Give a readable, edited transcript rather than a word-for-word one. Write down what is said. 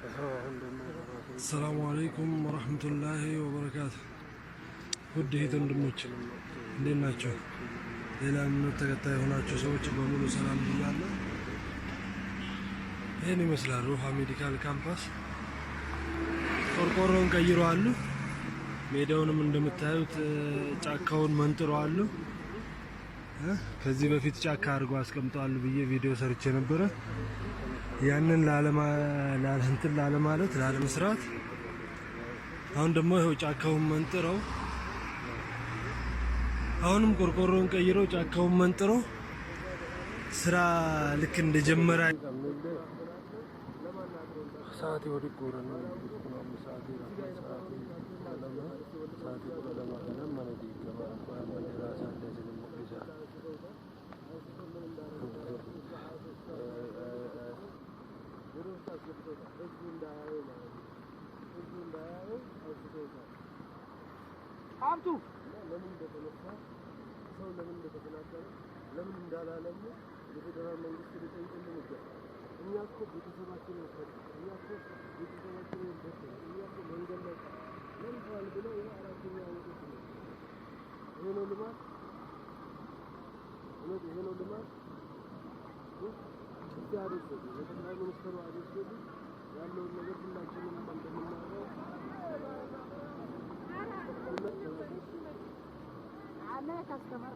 السلام عليكم ورحمة الله وبركاته. ودي تندمج ليناتشو ሌላ ምን ተከታይ ሆናችሁ ሰዎች በሙሉ ሰላም ብያለሁ። ይሄን ይመስላል ሩሃ ሜዲካል ካምፓስ። ቆርቆሮን ቀይረዋል። ሜዳውንም እንደምታዩት ጫካውን መንጥረዋል። ከዚህ በፊት ጫካ አድርገው አስቀምጠዋል ብዬ ቪዲዮ ሰርቼ ነበር። ያንን ላለመስራት አሁን ደግሞ ይሄው ጫካውን መንጥረው አሁንም ቆርቆሮን ቀይረው ጫካውን መንጥረው ስራ ልክ እንደጀመረ ሰዓት ወዲ ቆረና ሰዓት ሰው ለምን እንደተፈናቀለ ለምን እንዳላለም የፌደራል መንግስት ሊጠይቅልን ይገባል። እኛ እኮ ቤተሰባችን መንገድ ላይ ለምሳሌ ብለው የአራተኛ ዓመት ነው። ይሄ ነው ልማት ሲያደርስ የጠቅላይ ሚኒስትሩ አዲስ ያለውን ነገር ሁላችንም እንደምናውቀው أنا كاستمر